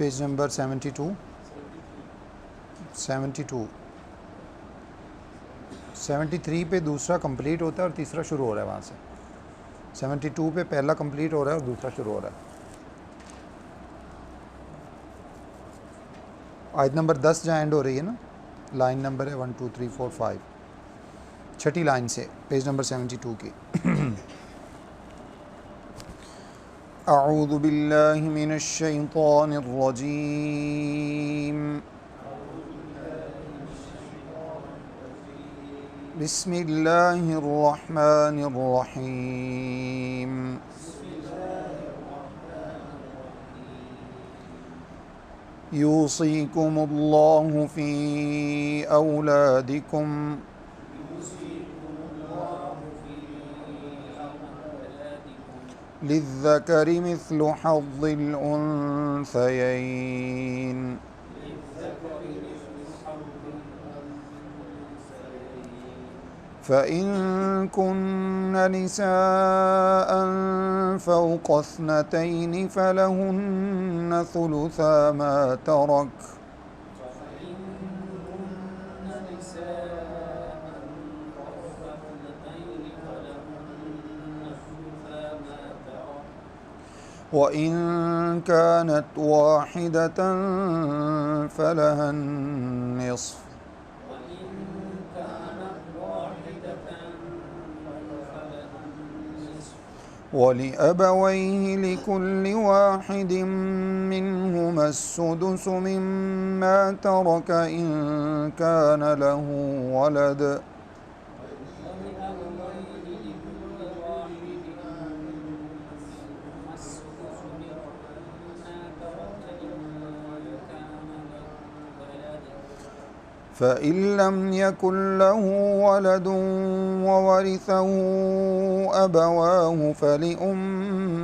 Page number 72 73 पे दूसरा complete होता है और तीसरा शुरू हो रहा है। वहाँ से 72 पे पहला कंप्लीट हो रहा है और दूसरा शुरू हो रहा है। आयत नंबर 10 जहाँ एंड हो रही है ना, लाइन नंबर है 1 2 3 4 5, छठी लाइन से पेज नंबर 72 की। अऊज़ु बिल्लाहि मिनश शैतानिर रजीम, बिस्मिल्लाहिर रहमानिर रहीम। यूसीकुमुल्लाहु फी औलादिकुम लिज़्ज़करि मिस्लु हज़्ज़िल उन्सयैन। फ़इन कुन्न निसाअ फ़ौक़ इस्नतैनि फ़लहुन्न सुलुसा मा तरक। वइन कानत वाहिदतन फलहा निस्फ़। वलिअबवैहि लिकुल्लि वाहिदिन मिन्हुमा अस्सुदुसु मिम्मा तरक इन कान लहु वलद। फ़इन लम यकुन लहु वलद ववरिसहु अबवाहु फ़लिउम्मिहि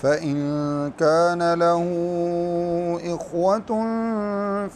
फ़इन कान लहु इख़्वत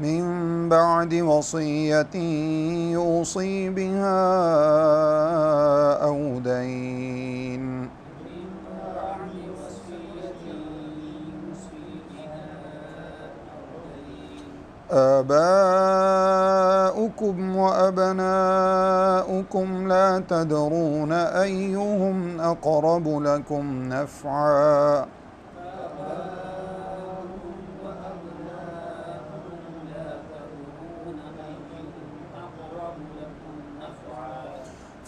मिन बअदि वसिय्यतिन युसी बिहा औ दैन। आबाउकुम व अबनाउकुम ला तदरून अय्युहुम अक़रबु लकुम नफ़आ।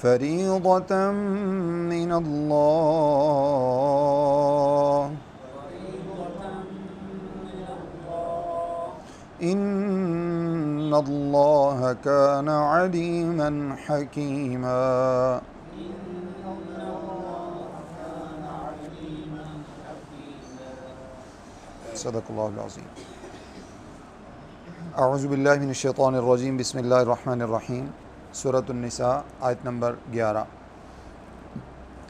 फ़रीज़तम मिनल्लाह इन्नल्लाह कान अलीमन हकीमा। सदक़ल्लाहुल अज़ीम। अऊज़ु बिल्लाहि मिनश शैतानिर रजीम, बिस्मिल्लाहिर रहमानिर रहीम। सूरत उन्निसा आयत नंबर 11।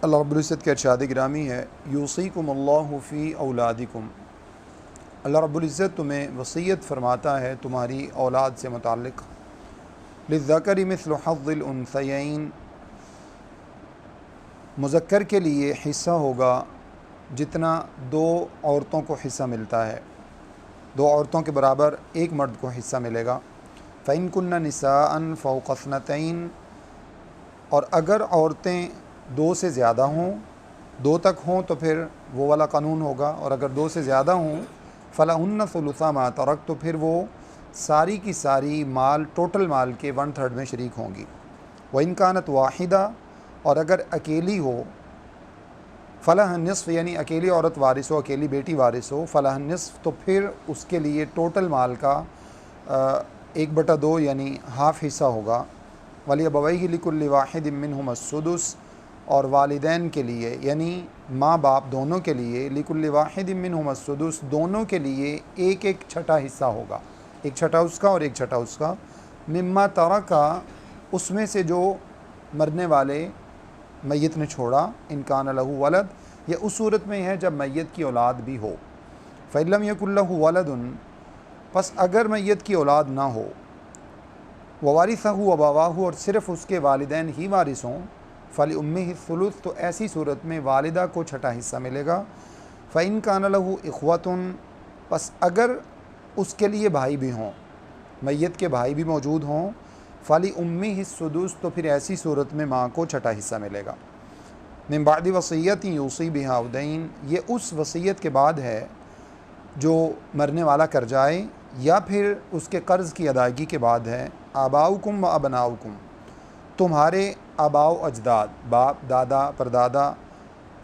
अल्लाह रब्बुल इज़्ज़त के इरशाद गिरामी है, यूसीकुमुल्लाहु फ़ी औलादिकुम। अल्लाह रब्बुल इज़्ज़त तुम्हें वसीयत फ़रमाता है तुम्हारी औलाद से मुताल्लिक़। लिज़्ज़करि मिस्लु हज़्ज़िल उन्सयैन, मुज़क्कर के लिए हिस्सा होगा जितना दो औरतों को हिस्सा मिलता है। दो औरतों के बराबर एक मर्द को हिस्सा मिलेगा। फ़इन कुन्ना निसाअन फ़ौक़ इस्नतैन, और अगर औरतें दो से ज़्यादा हों, दो तक हों तो फिर वो वाला कानून होगा, और अगर दो से ज़्यादा हों फ़लहुन्न सुलुसा मा तरक, तो फिर वो सारी की सारी माल, टोटल माल के 1/3 में शरीक होंगी। वइन कानत वाहिदा, और अगर अकेली हो, फ़लहा निस्फ़, यानी अकेली औरत वारिस हो, अकेली बेटी वारिस हो, फ़लहा निस्फ़, तो फिर उसके लिए टोटल माल का 1/2 यानी हाफ़ हिस्सा होगा। वलिअबवैहि लिकुल्लि वाहिदिन मिन्हुमा अस्सुदुस, और वालिदैन के लिए यानी माँ बाप दोनों के लिए, लिकुल्लि वाहिदिन मिन्हुमा अस्सुदुस, दोनों के लिए एक एक छठा हिस्सा होगा, एक छठा उसका और एक छठा उसका। मिम्मा तरका, उसमें से जो मरने वाले मैयत ने छोड़ा, इन कान लहू वलद, यह उस सूरत में है जब मैयत की औलाद भी हो। फ़इल्लम यकुल लहू वलदुन, पस अगर मैयत की औलाद ना हो, ववारिसहु अबवाहु, और सिर्फ़ उसके वालिदैन ही वारिस हों, फ़ली उम्मिही सुलुस, तो ऐसी सूरत में वालिदा को छठा हिस्सा मिलेगा। फ़इन कान लहू इख़्वतुन, पस अगर उसके लिए भाई भी हों, मैयत के भाई भी मौजूद हों, फ़ली उम्मिही सुदुस, तो फिर ऐसी सूरत में माँ को छठा हिस्सा मिलेगा। मिन बादी वसीयत यूसी बिहा औ दैन, ये उस वसीयत के बाद है जो मरने वाला कर जाए या फिर उसके कर्ज़ की अदायगी के बाद है। आबाउकुम व अबनाउकुम, तुम्हारे आबाओ अजदाद, बाप दादा परदादा,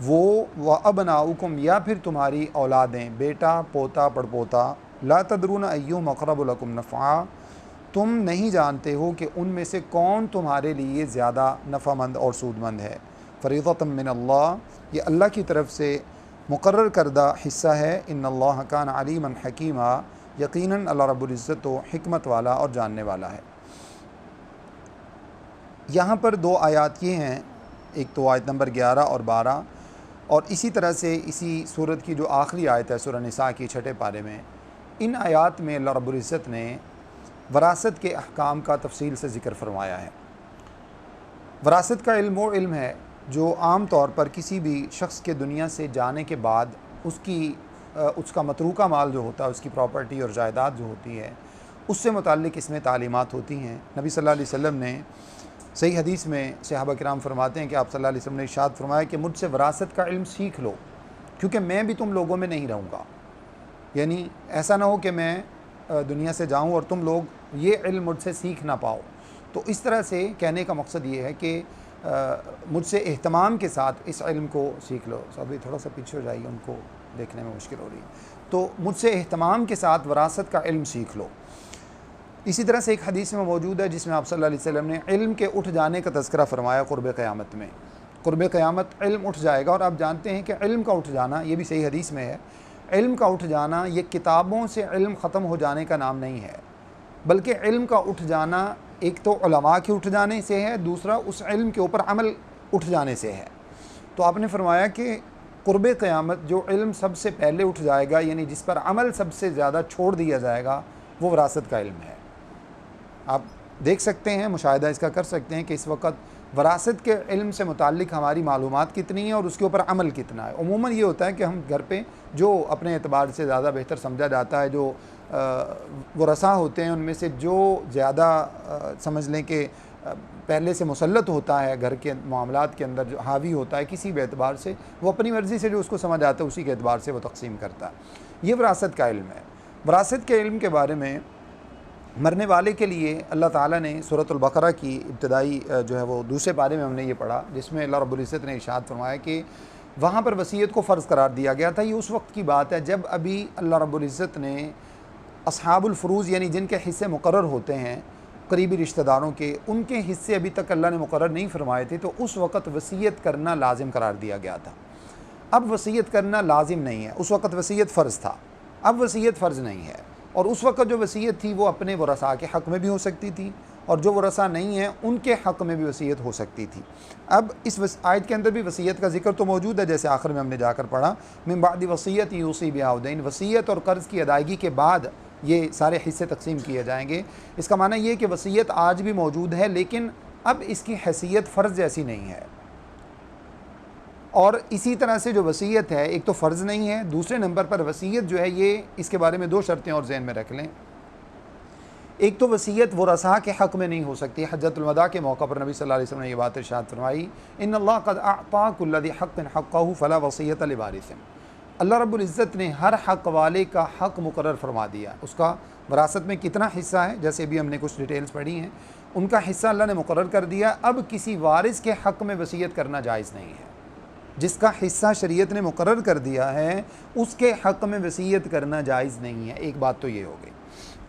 वो व अबनाउकुम, या फिर तुम्हारी औलादें, बेटा पोता पड़पोता, ला तदरून अय्युहुम अक़रबु लकुम नफ़ा, तुम नहीं जानते हो कि उनमें से कौन तुम्हारे लिए ज़्यादा नफ़ामंद और सूदमंद है। फ़रीज़तम मिन अल्लाह, ये अल्लाह की तरफ से मुकर्रर करदा हिस्सा है। इन्नल्लाह कान अलीमन हकीमा, यकीनन अल्लाह रब्बुल इज़्ज़त तो हिकमत वाला और जानने वाला है। यहाँ पर दो आयत ये हैं, एक तो आयत नंबर 11 और 12, और इसी तरह से इसी सूरत की जो आखिरी आयत है सूरह निसा की 6ठे पारे में, इन आयात में अल्लाह रब्बुल इज़्ज़त ने वरासत के अहकाम का तफसील से ज़िक्र फरमाया है। वरासत का इल्म वो इल्म है जो आम तौर पर किसी भी शख्स के दुनिया से जाने के बाद उसका मतरूका माल जो होता है, उसकी प्रॉपर्टी और जायदाद जो होती है, उससे मुताल्लिक़ इसमें तालीमात होती हैं। नबी सल्लल्लाहु अलैहि वसल्लम ने सही हदीस में सहाबा किराम फरमाते हैं कि आप सल्लल्लाहु अलैहि वसल्लम ने इरशाद फरमाया कि मुझसे वरासत का इल्म सीख लो, क्योंकि मैं भी तुम लोगों में नहीं रहूँगा। यानी ऐसा ना हो कि मैं दुनिया से जाऊँ और तुम लोग ये इल्म मुझसे सीख ना पाओ। तो इस तरह से कहने का मकसद ये है कि मुझसे एहतमाम के साथ इस इल्म को सीख लो। तो अभी थोड़ा सा पीछे हो जाइए, उनको देखने में मुश्किल हो रही है। तो मुझसे एहतमाम के साथ वरासत का इल्म सीख लो। इसी तरह से एक हदीस में मौजूद है जिसमें आप सल्लल्लाहु अलैहि वसल्लम ने इल्म के उठ जाने का तज़किरा फरमाया। क़ुर्ब क़यामत में, क़ुर्ब क़यामत इल्म उठ जाएगा। और आप जानते हैं कि इल्म का उठ जाना, ये भी सही हदीस में है, इल्म का उठ जाना ये किताबों से इल्म ख़त्म हो जाने का नाम नहीं है, बल्कि इल्म का उठ जाना एक तो उलमा के उठ जाने से है, दूसरा उस इल्म के ऊपर अमल उठ जाने से है। तो आपने फरमाया कि क़ुर्ब क़यामत जो इल्म सबसे पहले उठ जाएगा, यानी जिस पर अमल सबसे ज़्यादा छोड़ दिया जाएगा, वो वरासत का इल्म है। आप देख सकते हैं, मुशाहिदा इसका कर सकते हैं कि इस वक्त वरासत के इल्म से मुताल्लिक़ हमारी मालूमात कितनी है और उसके ऊपर अमल कितना है। उमूमन ये होता है कि हम घर पे जो अपने एतबार से ज़्यादा बेहतर समझा जाता है, जो वरसा होते हैं, उनमें से जो ज़्यादा समझ लें कि पहले से मुसल्लत होता है घर के मामलात के अंदर, जो हावी होता है किसी भी एतबार से, वो अपनी मर्ज़ी से जो उसको समझ आता है उसी के एतबार से वो तक़सीम करता है। ये वरासत का इल्म है। वरासत के इल्म के बारे में मरने वाले के लिए अल्लाह ताला ने सूरतुल बकरा की इब्तदाई जो है वो दूसरे पारे में हमने ये पढ़ा, जिसमें अल्लाह रब्बुल इज़्ज़त ने इरशाद फरमाया कि वहाँ पर वसीयत को फ़र्ज़ करार दिया गया था। ये उस वक्त की बात है जब अभी अल्लाह रब्बुल इज़्ज़त ने अस्हाबुल फ़ुरूज़, यानी जिनके हिस्से मुकर्रर होते हैं करीबी रिश्तेदारों के, उनके हिस्से अभी तक अल्लाह ने मुकर्रर नहीं फरमाए थे, तो उस वक़्त वसीयत करना लाजिम करार दिया गया था। अब वसीयत करना लाजिम नहीं है, उस वक़्त वसीयत फ़र्ज़ था, अब वसीयत फ़र्ज़ नहीं है। और उस वक़्त जो वसीयत थी वो अपने वरसा के हक़ में भी हो सकती थी, और जो वरसा नहीं है उनके हक़ में भी वसीयत हो सकती थी। अब इस आयत के अंदर भी वसीयत का जिक्र तो मौजूद है, जैसे आखिर में हमने जाकर पढ़ा, मिन बादी वसीयत यूसी बिहा औ दैन, वसीयत और कर्ज़ की अदायगी के बाद ये सारे हिस्से तकसीम किए जाएंगे। इसका माना ये कि वसीयत आज भी मौजूद है, लेकिन अब इसकी हैसियत फ़र्ज़ जैसी नहीं है। और इसी तरह से जो वसीयत है, एक तो फ़र्ज़ नहीं है, दूसरे नंबर पर वसीयत जो है ये, इसके बारे में दो शर्तें और ज़हन में रख लें। एक तो वसीयत वरसा के हक़ में नहीं हो सकती। हज्जतुल वदा के मौका पर नबी सल्लल्लाहु अलैहि वसल्लम ने ये बात इरशाद फरमाई, इन्नल्लाह क़द अअता कुल्ला ज़ी हक़्क़िन हक़्क़हु फ़ला वसीयत लिवारिसिन। अल्लाह रब्बुल इज़्ज़त ने हर हक़ वाले का हक़ मुकर्रर फरमा दिया। उसका वरासत में कितना हिस्सा है, जैसे अभी हमने कुछ डिटेल्स पढ़ी हैं, उनका हिस्सा अल्लाह ने मुकर्रर कर दिया। अब किसी वारिस के हक़ में वसीयत करना जायज़ नहीं है। जिसका हिस्सा शरीयत ने मुकर्रर कर दिया है उसके हक़ में वसीयत करना जायज़ नहीं है। एक बात तो ये हो गई।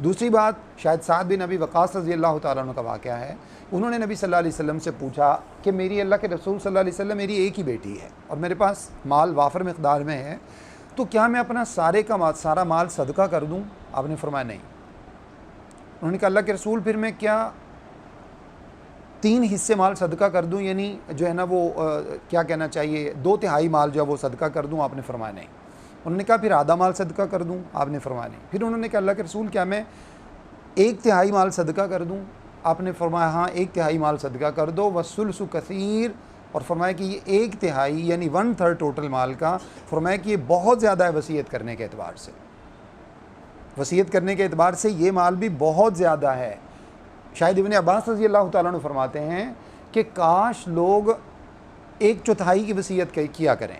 दूसरी बात, शायद साद बिन अबी वक़ास रज़ियल्लाहु तआला अन्हु का वाक़या है। उन्होंने नबी सल्लल्लाहु अलैहि वसल्लम से पूछा कि मेरी, अल्लाह के रसूल सल्लल्लाहु अलैहि वसल्लम, मेरी एक ही बेटी है और मेरे पास माल वाफर मक़दार में है, तो क्या मैं अपना सारा माल सदका कर दूँ? आपने फरमाया नहीं। उन्होंने कहा अल्लाह के रसूल, फिर मैं क्या 3 हिस्से माल सदका कर दूं, यानी जो है ना वो क्या कहना चाहिए 2/3 माल जो है वो सदका कर दूं, आपने फरमाया नहीं। उन्होंने कहा फिर आधा माल सदका कर दूं, आपने फरमाया नहीं। फिर उन्होंने कहा अल्लाह के रसूल क्या मैं 1/3 माल सदका कर दूं, आपने फरमाया हाँ 1/3 माल सदका कर दो। वसुलसु कसीर, और फरमाया कि ये 1/3 यानी 1/3 टोटल माल का, फरमाया कि ये बहुत ज़्यादा है वसीयत करने के एतबार से, वसीयत करने के एतबार से ये माल भी बहुत ज़्यादा है। शायद इब्न अब्बास रज़ी अल्लाह तआला अन्हु फरमाते हैं कि काश लोग 1/4 की वसीयत किया करें,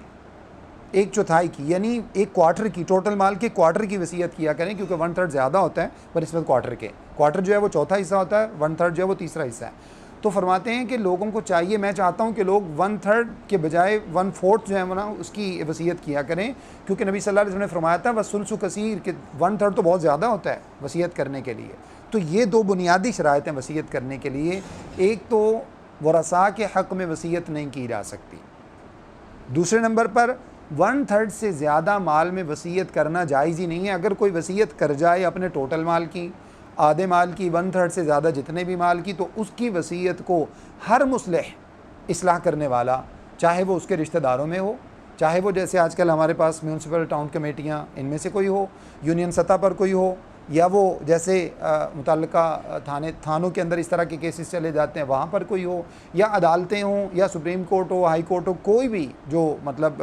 1/4 की यानी 1/4 की, टोटल माल के 1/4 की वसीयत किया करें, क्योंकि 1/3 ज़्यादा होता है पर इसमें क्वार्टर जो है वो चौथा हिस्सा होता है, 1/3 जो है वो तीसरा हिस्सा है। तो फरमाते हैं कि लोगों को चाहिए, मैं चाहता हूँ कि लोग 1/3 के बजाय 1/4 जो है वो ना उसकी वसीयत किया करें, क्योंकि नबी सल्लल्लाहु अलैहि वसल्लम ने फरमाया था वसुलसु कसीर कि 1/3 तो बहुत ज़्यादा होता है वसीयत करने के लिए। तो ये 2 बुनियादी शराइत हैं वसीयत करने के लिए। एक तो वरसा के हक़ में वसीयत नहीं की जा सकती, दूसरे नंबर पर 1/3 से ज़्यादा माल में वसीयत करना जायज़ ही नहीं है। अगर कोई वसीयत कर जाए अपने टोटल माल की, आधे माल की, 1/3 से ज़्यादा जितने भी माल की, तो उसकी वसीयत को हर मुस्लिह इस्लाह करने वाला, चाहे वो उसके रिश्तेदारों में हो, चाहे वो जैसे आजकल हमारे पास म्यूनसिपल टाउन कमेटियाँ इनमें से कोई हो, यूनियन सतह पर कोई हो, या वो जैसे मुतल्लिका थानों के अंदर इस तरह के केसेस चले जाते हैं वहाँ पर कोई हो, या अदालतें हों, या सुप्रीम कोर्ट हो, हाई कोर्ट हो, कोई भी जो मतलब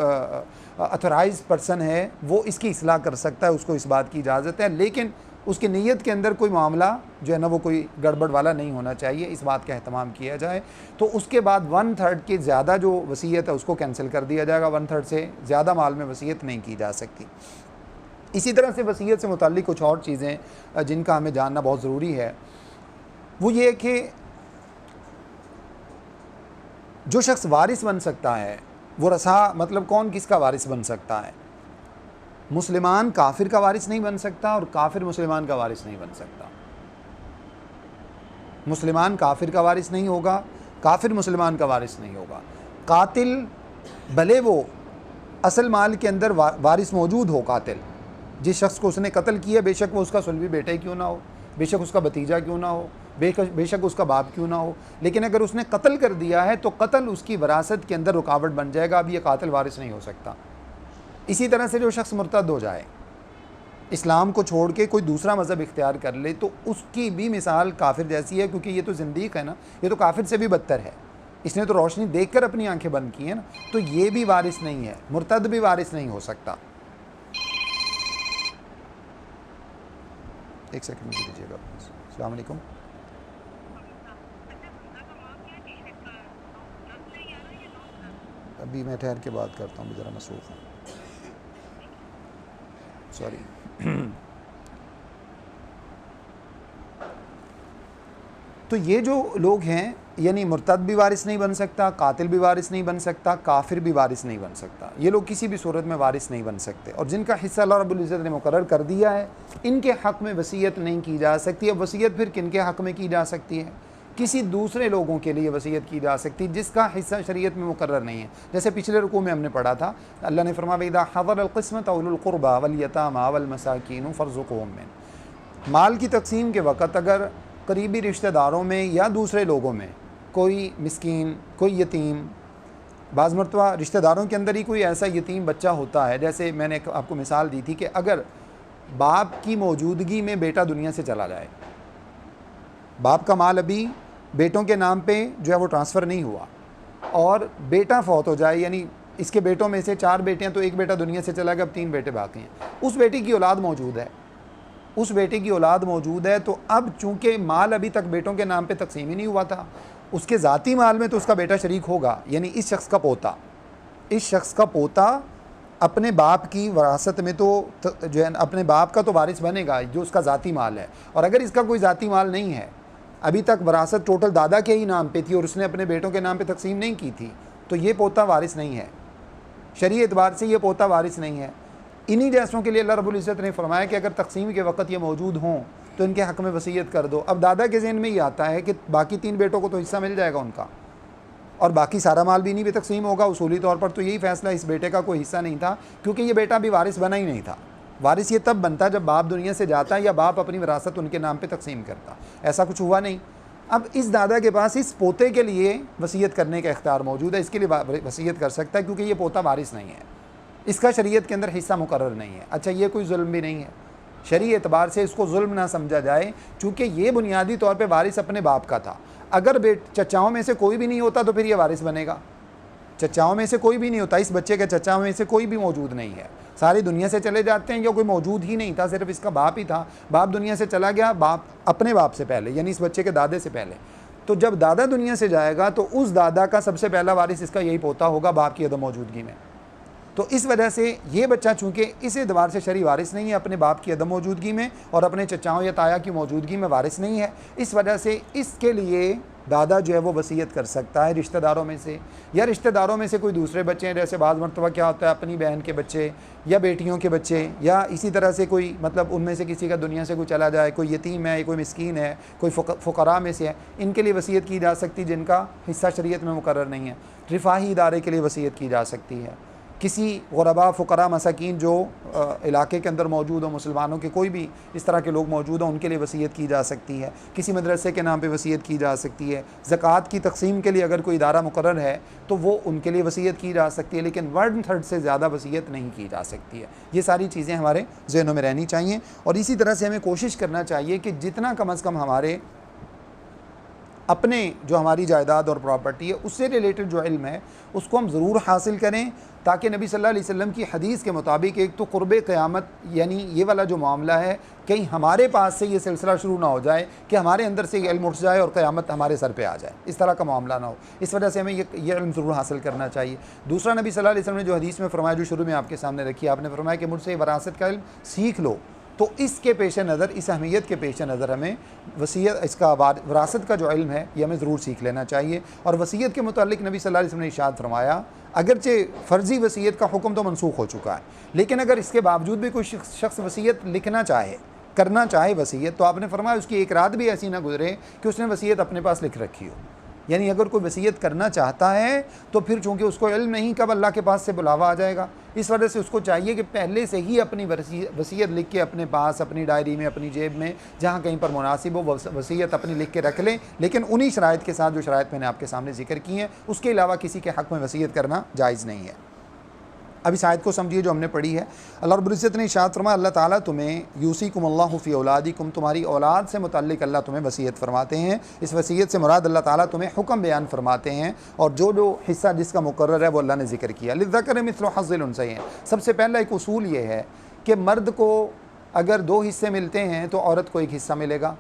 अथोराइज पर्सन है वो इसकी इस्लाह कर सकता है, उसको इस बात की इजाज़त है। लेकिन उसकी नीयत के अंदर कोई मामला जो है ना वो कोई गड़बड़ वाला नहीं होना चाहिए, इस बात का एहतमाम किया जाए। तो उसके बाद 1/3 के ज़्यादा जो वसीयत है उसको कैंसिल कर दिया जाएगा, 1/3 से ज़्यादा माल में वसीयत नहीं की जा सकती। इसी तरह से वसीयत से मुताल्लिक़ कुछ और चीज़ें जिनका हमें जानना बहुत ज़रूरी है, वो ये कि जो शख्स वारिस बन सकता है वो रसा, मतलब कौन किसका वारिस बन सकता है? मुसलमान काफिर का वारिस नहीं बन सकता और काफिर मुसलमान का वारिस नहीं बन सकता। मुसलमान काफिर का वारिस नहीं होगा, काफिर मुसलमान का वारिस नहीं होगा। कातिल भले वो असल माल के अंदर वारिस मौजूद हो, कातिल जिस शख्स को उसने कत्ल किया, बेशक वो उसका सुलभी बेटा ही क्यों ना हो, बेशक उसका भतीजा क्यों ना हो, बेशक उसका बाप क्यों ना हो, लेकिन अगर उसने कत्ल कर दिया है तो कत्ल उसकी वरासत के अंदर रुकावट बन जाएगा, अब ये कातिल वारिस नहीं हो सकता। इसी तरह से जो शख्स मुर्तद हो जाए, इस्लाम को छोड़ के कोई दूसरा मज़हब इख्तियार कर ले, तो उसकी भी मिसाल काफिर जैसी है, क्योंकि ये तो ज़िंदीक़ है ना, ये तो काफिर से भी बदतर है। इसने तो रोशनी देखकर अपनी आंखें बंद की हैं ना, तो ये भी वारिस नहीं है, मुर्तद भी वारिस नहीं हो सकता। एक सेकंड मुझे दीजिएगा। अस्सलाम वालेकुम। अभी मैं ठहर के बात करता हूँ, ज़रा मसरूफ़ हूँ, सॉरी। तो ये जो लोग हैं, यानी मुर्तद भी वारिस नहीं बन सकता, कातिल भी वारिस नहीं बन सकता, काफिर भी वारिस नहीं बन सकता, ये लोग किसी भी सूरत में वारिस नहीं बन सकते। और जिनका हिस्सा अल्लाह रब्बुल इज़्ज़त ने मुकर्रर कर दिया है, इनके हक़ में वसीयत नहीं की जा सकती। अब वसीयत फिर किन के हक़ में की जा सकती है? किसी दूसरे लोगों के लिए वसीयत की जा सकती है जिसका हिस्सा शरीयत में मुकर्रर नहीं है। जैसे पिछले रुकू में हमने पढ़ा था, अल्लाह ने फरमाया इज़ा हज़रल क़िस्मत उलुल क़ुरबा वल यतामा वल मसाकीन फ़र्ज़ुक़ूहुम मिन। माल की तकसीम के वक़्त अगर करीबी रिश्तेदारों में या दूसरे लोगों में कोई मिस्कीन, कोई यतीम, बाज़ मरतबा रिश्तेदारों के अंदर ही कोई ऐसा यतीम बच्चा होता है, जैसे मैंने आपको मिसाल दी थी कि अगर बाप की मौजूदगी में बेटा दुनिया से चला जाए, बाप का माल अभी बेटों के नाम पे जो है वो ट्रांसफ़र नहीं हुआ, और बेटा फौत हो जाए, यानी इसके बेटों में से 4 बेटे हैं तो एक बेटा दुनिया से चला गया, अब 3 बेटे बाकी हैं, उस बेटी की औलाद मौजूद है, उस बेटे की औलाद मौजूद है, तो अब चूँकि माल अभी तक बेटों के नाम पे तकसीम ही नहीं हुआ था, उसके ज़ाती माल में तो उसका बेटा शरीक होगा, यानी इस शख्स का पोता, इस शख्स का पोता अपने बाप की वरासत में तो जो है अपने बाप का तो वारिस बनेगा जो उसका ज़ाती माल है। और अगर इसका कोई ज़ाती माल नहीं है, अभी तक वरासत टोटल दादा के ही नाम पे थी और उसने अपने बेटों के नाम पे तकसीम नहीं की थी, तो ये पोता वारिस नहीं है, शरीय एतबार से ये पोता वारिस नहीं है। इन्हीं जैसों के लिए अल्लाह रब्बुल इज़्ज़त ने फरमाया कि अगर तकसीम के वक़्त ये मौजूद हों तो इनके हक़ में वसीयत कर दो। अब दादा के ज़हन में ये आता है कि बाकी 3 बेटों को तो हिस्सा मिल जाएगा उनका, और बाकी सारा माल भी इन्हीं पे तकसीम होगा। उसूली तौर पर तो यही फ़ैसला, इस बेटे का कोई हिस्सा नहीं था, क्योंकि ये बेटा भी वारिस बना ही नहीं था। वारिस ये तब बनता जब बाप दुनिया से जाता या बाप अपनी विरासत उनके नाम पे तकसीम करता, ऐसा कुछ हुआ नहीं। अब इस दादा के पास इस पोते के लिए वसीयत करने का इख्तियार मौजूद है, इसके लिए वसीयत कर सकता है क्योंकि ये पोता वारिस नहीं है, इसका शरीयत के अंदर हिस्सा मुकर्रर नहीं है। अच्छा, ये कोई जुल्म भी नहीं है, शरई एतबार से इसको जुल्म ना समझा जाए, चूँकि ये बुनियादी तौर पे वारिस अपने बाप का था। अगर चचाओं में से कोई भी नहीं होता तो फिर ये वारिस बनेगा। चचाओं में से कोई भी नहीं होता, इस बच्चे के चचाओं में से कोई भी मौजूद नहीं है, सारी दुनिया से चले जाते हैं या कोई मौजूद ही नहीं था, सिर्फ इसका बाप ही था। बाप दुनिया से चला गया, बाप अपने बाप से पहले, यानी इस बच्चे के दादे से पहले। तो जब दादा दुनिया से जाएगा तो उस दादा का सबसे पहला वारिस इसका यही पोता होगा, बाप की अदम मौजूदगी में। तो इस वजह से ये बच्चा चूँकि इस एतबार से शरई वारिस नहीं है, अपने बाप की अदम मौजूदगी में और अपने चचाओं या ताया की मौजूदगी में वारिस नहीं है, इस वजह से इसके लिए दादा जो है वो वसीयत कर सकता है रिश्तेदारों में से, या रिश्तेदारों में से कोई दूसरे बच्चे हैं, जैसे बाज़ मरतबा क्या होता है अपनी बहन के बच्चे या बेटियों के बच्चे, या इसी तरह से कोई मतलब उनमें से किसी का दुनिया से कोई चला जाए, कोई यतीम है, कोई मिस्कीन है, कोई फ़ुक़रा में से है, इनके लिए वसीयत की जा सकती जिनका हिस्सा शरीयत में मुकर्रर नहीं है। रिफ़ाही इदारे के लिए वसीयत की जा सकती है, किसी गुरबा फ़ुक़रा मसाकीन जो इलाके के अंदर मौजूद हो, मुसलमानों के कोई भी इस तरह के लोग मौजूद हों, उनके लिए वसीयत की जा सकती है, किसी मदरसे के नाम पे वसीयत की जा सकती है, ज़कात की तक़सीम के लिए अगर कोई इदारा मुकर्रर है तो वो उनके लिए वसीयत की जा सकती है, लेकिन 1/3 से ज़्यादा वसीयत नहीं की जा सकती है। ये सारी चीज़ें हमारे ज़हनों में रहनी चाहिए और इसी तरह से हमें कोशिश करना चाहिए कि जितना कम अज़ कम हमारे अपने जो हमारी जायदाद और प्रॉपर्टी है उससे रिलेटेड जो इल्म है उसको हम ज़रूर हासिल करें, ताकि नबी सल्लल्लाहु अलैहि वसल्लम की हदीस के मुताबिक एक तो क़ुर्ब क़यामत यानी ये वाला जो मामला है कहीं हमारे पास से ये सिलसिला शुरू ना हो जाए कि हमारे अंदर से ये इल्म उठ जाए और क़यामत हमारे सर पे आ जाए, इस तरह का मामला ना हो। इस वजह से हमें ये इल्म ज़रूर हासिल करना चाहिए। दूसरा, नबी सल्लल्लाहु अलैहि वसल्लम ने जो हदीस में फरमाया, जो शुरू में आपके सामने रखी, आपने फरमाया कि मुझसे वरासत का इल्म सीख लो। तो इसके पेश नज़र, इस अहमियत के पेश नज़र हमें वसीयत, इसका वरासत का जो इल्म है ये हमें ज़रूर सीख लेना चाहिए। और वसीयत के मुतालिक नबी सल्लल्लाहु अलैहि वसल्लम ने इरशाद फरमाया, अगरचे फ़र्ज़ी वसीयत का हुक्म तो मनसूख हो चुका है, लेकिन अगर इसके बावजूद भी कोई शख्स वसीयत लिखना चाहे, करना चाहे वसीयत, तो आपने फरमाया उसकी एक रात भी ऐसी ना गुजरे कि उसने वसीयत अपने पास लिख रखी हो। यानी अगर कोई वसीयत करना चाहता है तो फिर चूँकि उसको इल्म नहीं कब अल्लाह के पास से बुलावा आ जाएगा, इस वजह से उसको चाहिए कि पहले से ही अपनी वसीयत लिख के अपने पास, अपनी डायरी में, अपनी जेब में, जहाँ कहीं पर मुनासिब हो वसीयत अपनी लिख के रख लें, लेकिन उन्हीं शराइत के साथ जो शराइत मैंने आपके सामने जिक्र की हैं, उसके अलावा किसी के हक़ में वसीयत करना जायज़ नहीं है। अब इस आयत को समझिए जो हमने पढ़ी है। अल्लाह रब्बुल इज़्ज़त ने इरशाद फरमाया, अल्लाह ताला तुम्हें यूसीकुमुल्लाहु फ़ी औलादिकुम, तुम्हारी औलाद से मुतल्लिक़ अल्लाह तुम्हें वसीयत फरमाते हैं। इस वसीयत से मुराद अल्लाह ताला तुम्हें हुक्म बयान फरमाते हैं, और जो जो हिस्सा जिसका मुकर्रर है वो अल्लाह ने ज़िक्र किया। लिज़्ज़करि मिस्लु हज़्ज़िल उन्सयैन, सबसे पहला एक उसूल ये है कि मर्द को अगर 2 हिस्से मिलते हैं तो औरत को 1 हिस्सा मिलेगा,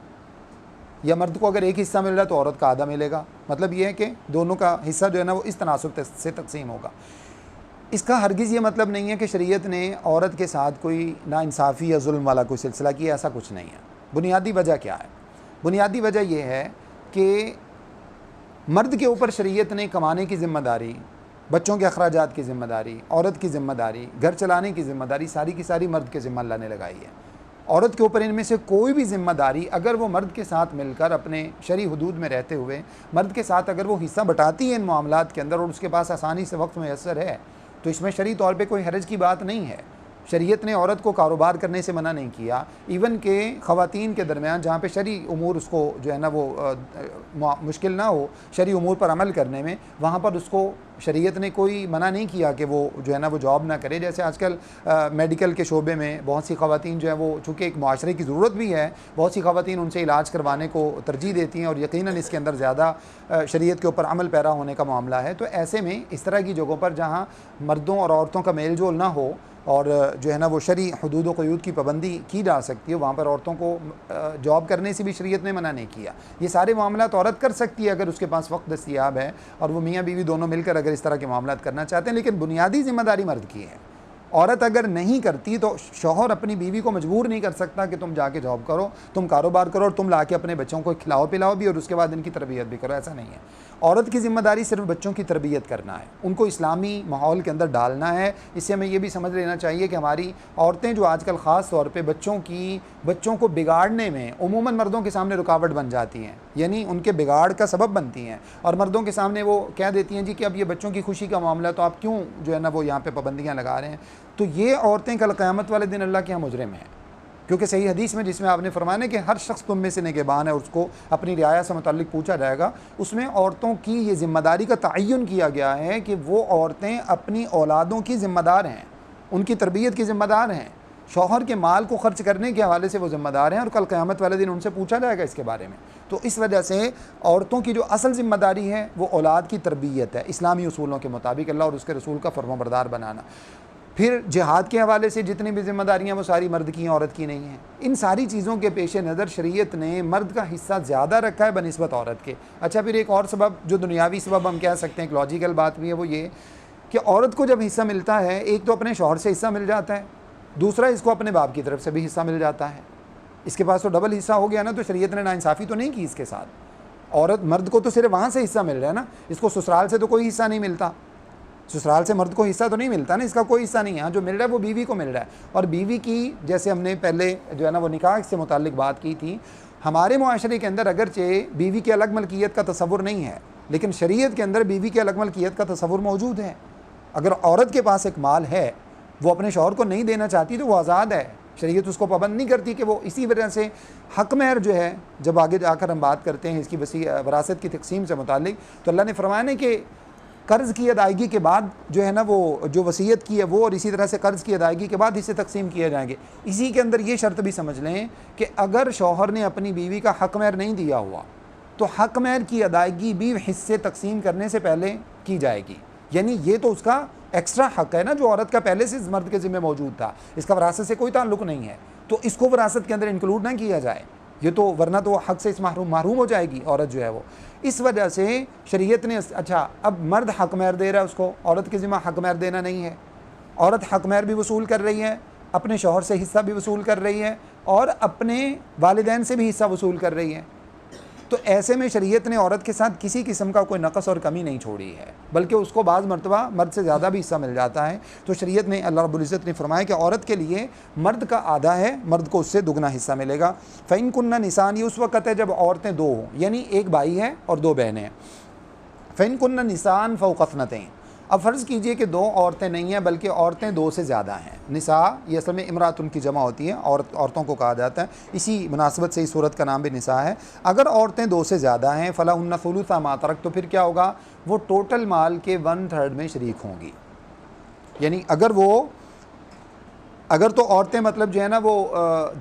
या मर्द को अगर 1 हिस्सा मिल रहा है तो औरत का आधा मिलेगा। मतलब ये है कि दोनों का हिस्सा जो है ना वो इस तनासुब से तकसीम होगा। इसका हरगिज़ ये मतलब नहीं है कि शरीयत ने औरत के साथ कोई नाइंसाफ़ी या जुल्म वाला कोई सिलसिला किया, ऐसा कुछ नहीं है। बुनियादी वजह क्या है? बुनियादी वजह यह है कि मर्द के ऊपर शरीयत ने कमाने की ज़िम्मेदारी, बच्चों के अखराजात की ज़िम्मेदारी, औरत की ज़िम्मेदारी, घर चलाने की ज़िम्मेदारी सारी की सारी मर्द के ज़िम्मा अल्लाह ने लगाई है। औरत के ऊपर इनमें से कोई भी ज़िम्मेदारी अगर वो मर्द के साथ मिलकर अपने शरई हुदूद में रहते हुए मर्द के साथ अगर वो हिस्सा बटाती है इन मामलात के अंदर और उसके पास आसानी से वक्त मैसर है, तो इसमें शरई तौर पे कोई हरज की बात नहीं है। शरीयत ने औरत को कारोबार करने से मना नहीं किया, इवन के ख़वातीन के दरमियान जहाँ पे शरई उमूर उसको जो है ना वो मुश्किल ना हो शरई उमूर पर अमल करने में, वहाँ पर उसको शरीयत ने कोई मना नहीं किया कि वो जो है ना वो जॉब ना करे। जैसे आजकल मेडिकल के शोबे में बहुत सी ख़वातीन जो है वो चूँकि एक माशरे की ज़रूरत भी है, बहुत सी ख़वातीन उनसे इलाज करवाने को तरजीह देती हैं और यकीनन इसके अंदर ज़्यादा शरीयत के ऊपर अमल पैरा होने का मामला है। तो ऐसे में इस तरह की जगहों पर जहाँ मर्दों और औरतों का मेल जोल ना हो और जो है ना वो शरई हुदूद व क़यूद की पाबंदी की जा सकती है, वहाँ पर औरतों को जॉब करने से भी शरीयत ने मना नहीं किया। ये सारे मामलात औरत कर सकती है अगर उसके पास वक्त दस्तियाब है और वो मियाँ बीवी दोनों मिलकर अगर इस तरह के मामलात करना चाहते हैं, लेकिन बुनियादी ज़िम्मेदारी मर्द की है। औरत अगर नहीं करती तो शौहर अपनी बीवी को मजबूर नहीं कर सकता कि तुम जाके जॉब करो, तुम कारोबार करो और तुम लाके अपने बच्चों को खिलाओ पिलाओ भी और उसके बाद इनकी तरबियत भी करो, ऐसा नहीं है। औरत की ज़िम्मेदारी सिर्फ बच्चों की तरबियत करना है, उनको इस्लामी माहौल के अंदर डालना है। इससे हमें ये भी समझ लेना चाहिए कि हमारी औरतें जो आजकल ख़ास तौर पे बच्चों को बिगाड़ने में उमूमन मर्दों के सामने रुकावट बन जाती हैं, यानी उनके बिगाड़ का सबब बनती हैं और मर्दों के सामने वो कह देती हैं जी कि अब ये बच्चों की खुशी का मामला है तो आप क्यों जो है ना वो यहाँ पर पाबंदियाँ लगा रहे हैं। तो ये औरतें कल क़यामत वाले दिन अल्लाह के यहाँ मुजरिम हैं। क्योंकि सही हदीस में जिसमें आपने फरमाया ना कि हर शख्स तुम में से निगहबान है, उसको अपनी रियाया से मुताल्लिक पूछा जाएगा, उसमें औरतों की ये ज़िम्मेदारी का तयन किया गया है कि वो औरतें अपनी औलादों की ज़िम्मेदार हैं, उनकी तरबियत की ज़िम्मेदार हैं, शौहर के माल को खर्च करने के हवाले से वो ज़िम्मेदार हैं और कल क़यामत वाले दिन उनसे पूछा जाएगा इसके बारे में। तो इस वजह से औरतों की जो असल ज़िम्मेदारी है वो औलाद की तरबियत है, इस्लामी उसूलों के मुताबिक अल्लाह और उसके रसूल का फरमाबरदार बनाना। फिर जिहाद के हवाले से जितनी भी ज़िम्मेदारियाँ वो सारी मर्द की हैं, औरत की नहीं हैं। इन सारी चीज़ों के पेश नज़र शरीयत ने मर्द का हिस्सा ज़्यादा रखा है बनिस्बत औरत के। अच्छा, फिर एक और सबब जो दुनियावी सबब हम कह सकते हैं, एक लॉजिकल बात भी है, वो ये कि औरत को जब हिस्सा मिलता है, एक तो अपने शौहर से हिस्सा मिल जाता है, दूसरा इसको अपने बाप की तरफ से भी हिस्सा मिल जाता है। इसके पास तो डबल हिस्सा हो गया ना। तो शरीयत ने नाइंसाफ़ी तो नहीं की इसके साथ। औरत मर्द को तो सिर्फ वहाँ से हिस्सा मिल रहा है ना, इसको ससुराल से तो कोई हिस्सा नहीं मिलता, ससुराल से मर्द को हिस्सा तो नहीं मिलता ना, इसका कोई हिस्सा नहीं है। हाँ, जो मिल रहा है वो बीवी को मिल रहा है। और बीवी की, जैसे हमने पहले जो है ना वो निकाह से मुताल्लिक बात की थी, हमारे मुआशरे के अंदर अगरचे बीवी की अलग मलकियत का तसव्वुर नहीं है, लेकिन शरीयत के अंदर बीवी की अलग मलकियत का तसव्वुर मौजूद है। अगर औरत के पास एक माल है, वो अपने शौहर को नहीं देना चाहती तो वो आज़ाद है, शरीयत उसको पाबंद नहीं करती कि वो। इसी वजह से हक महर जो है, जब आगे जाकर हम बात करते हैं इसकी वरासत की तकसीम से मुताल्लिक, तो अल्लाह ने फरमाया ना कि कर्ज़ की अदायगी के बाद जो है ना वो जो वसीयत की है वो, और इसी तरह से कर्ज़ की अदायगी के बाद हिस्से तकसीम किए जाएंगे। इसी के अंदर ये शर्त भी समझ लें कि अगर शौहर ने अपनी बीवी का हक महर नहीं दिया हुआ तो हक महर की अदायगी भी हिस्से तकसीम करने से पहले की जाएगी। यानी ये तो उसका एक्स्ट्रा हक है ना, जो औरत का पहले से मर्द के ज़िम्मे मौजूद था, इसका वरासत से कोई ताल्लुक़ नहीं है, तो इसको वरासत के अंदर इंक्लूड ना किया जाए, ये तो वरना तो हक से इस महरूम हो जाएगी औरत जो है वो। इस वजह से शरीयत ने, अच्छा अब मर्द हक महर दे रहा है उसको, औरत के ज़िम्मा हक महर देना नहीं है। औरत हक महर भी वसूल कर रही है, अपने शौहर से हिस्सा भी वसूल कर रही है और अपने वालिदैन से भी हिस्सा वसूल कर रही है। तो ऐसे में शरीयत ने औरत के साथ किसी किस्म का कोई नक़स और कमी नहीं छोड़ी है, बल्कि उसको बाज़ मरतबा मर्द से ज़्यादा भी हिस्सा मिल जाता है। तो शरीयत ने, अल्लाह रब्बुल इज़्ज़त ने फरमाया कि औरत के लिए मर्द का आधा है, मर्द को उससे दुगना हिस्सा मिलेगा। फ़इन कुन्ना निसान, ये उस वक़्त है जब औरतें दो हों, यानी एक भाई है और दो बहनें हैं। फ़इन कुन्ना निसान फ़ौक़-इस्नतैन, अब फ़र्ज़ कीजिए कि दो औरतें नहीं हैं बल्कि औरतें दो से ज़्यादा हैं। निसा ये असल में इमरातुन की जमा होती है, औरतों को कहा जाता है, इसी मुनासबत से इस सूरत का नाम भी निसा है। अगर औरतें दो से ज़्यादा हैं, फ़लाहुन्ना सुलुसा मा तरक, तो फिर क्या होगा, वो टोटल माल के 1/3 में शरीक होंगी। यानी अगर तो औरतें मतलब जो है ना वो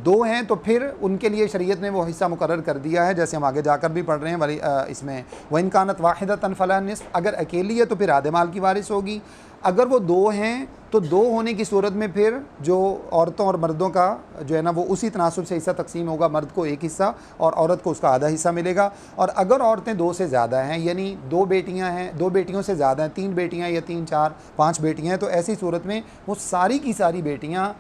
दो हैं, तो फिर उनके लिए शरीयत ने वो हिस्सा मुकर्रर कर दिया है, जैसे हम आगे जाकर भी पढ़ रहे हैं वाली इसमें, व इन कानत वाहिदतन फला निस्फ, अगर अकेली है तो फिर आधे माल की वारिस होगी। अगर वो दो हैं तो दो होने की सूरत में फिर जो औरतों और मर्दों का जो है ना वो उसी तनासुब से हिस्सा तकसीम होगा, मर्द को एक हिस्सा और औरत को उसका आधा हिस्सा मिलेगा। और अगर औरतें दो से ज़्यादा हैं, यानी दो बेटियां हैं, दो बेटियों से ज़्यादा हैं, 3 बेटियां या 3, 4, 5 बेटियां हैं, तो ऐसी सूरत में वो सारी की सारी बेटियां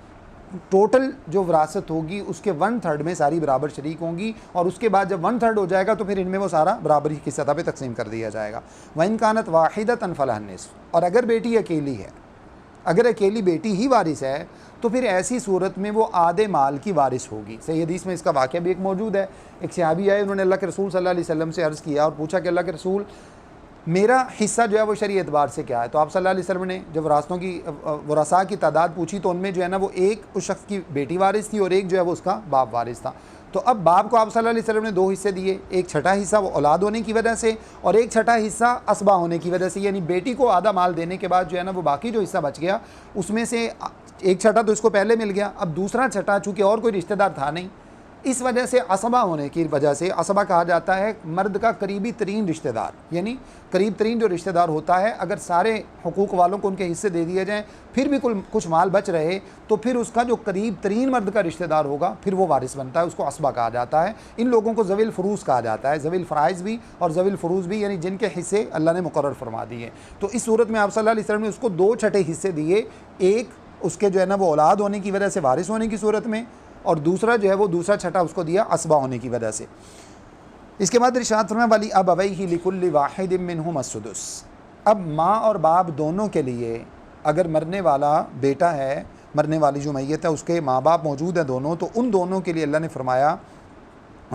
टोटल जो विरासत होगी उसके 1/3 में सारी बराबर शरीक होंगी। और उसके बाद जब 1/3 हो जाएगा तो फिर इनमें वो सारा बराबरी की सतह पे तकसीम कर दिया जाएगा। वइन कानत वाहिदतन फलहन निस्फ, और अगर बेटी अकेली है, अगर अकेली बेटी ही वारिस है, तो फिर ऐसी सूरत में वो आधे माल की वारिस होगी। सही हदीस में इसका वाक़या भी एक मौजूद है। एक सहाबी आए, उन्होंने अल्लाह के रसूल सल्लल्लाहु अलैहि वसल्लम से अर्ज़ किया और पूछा कि अल्लाह के रसूल, मेरा हिस्सा जो है वो शरई एतबार से क्या है। तो आप सल्लल्लाहु अलैहि वसल्लम ने जब रास्तों की वरासा की तादाद पूछी तो उनमें जो है ना वो एक उस शख्स की बेटी वारिस थी और एक जो है वो उसका बाप वारिस था। तो अब बाप को आप सल्लल्लाहु अलैहि वसल्लम ने 2 हिस्से दिए, एक छठा हिस्सा वो औलाद होने की वजह से और एक छठा हिस्सा असबा होने की वजह से। यानी बेटी को आधा माल देने के बाद जो है ना वो बाकी जो हिस्सा बच गया उसमें से एक छठा तो इसको पहले मिल गया, अब दूसरा छठा चूँकि और कोई रिश्तेदार था नहीं, इस वजह से असबा होने की वजह से, असबा कहा जाता है मर्द का करीबी तरीन रिश्तेदार, यानी करीब तरीन जो रिश्तेदार होता है, अगर सारे हुकूक वालों को उनके हिस्से दे दिए जाएँ फिर भी कुछ माल बच रहे तो फिर उसका जो करीब तरीन मर्द का रिश्तेदार होगा फिर वो वारिस बनता है, उसको असबा कहा जाता है। इन लोगों को ज़विल फ़ुरूज़ कहा जाता है, ज़विल फ़राइज़ भी और ज़विल फ़ुरूज़ भी, यानी जिनके हिस्से अल्लाह ने मुकर्रर फरमा दिए। तो इस सूरत में आप सल्लल्लाहु अलैहि वसल्लम ने उसको 2 छठे हिस्से दिए, एक उसके जो है ना वो औलाद होने की वजह से वारिस होने की सूरत में, और दूसरा जो है वो दूसरा छठा उसको दिया असबा होने की वजह से। इसके बाद इरशाद फरमाया वली अबवैहि लिकुल्लि वाहिदिन मिनहुम अस्सुदुस, अब माँ और बाप दोनों के लिए, अगर मरने वाला बेटा है, मरने वाली जो मैयत है उसके माँ बाप मौजूद हैं दोनों, तो उन दोनों के लिए अल्लाह ने फरमाया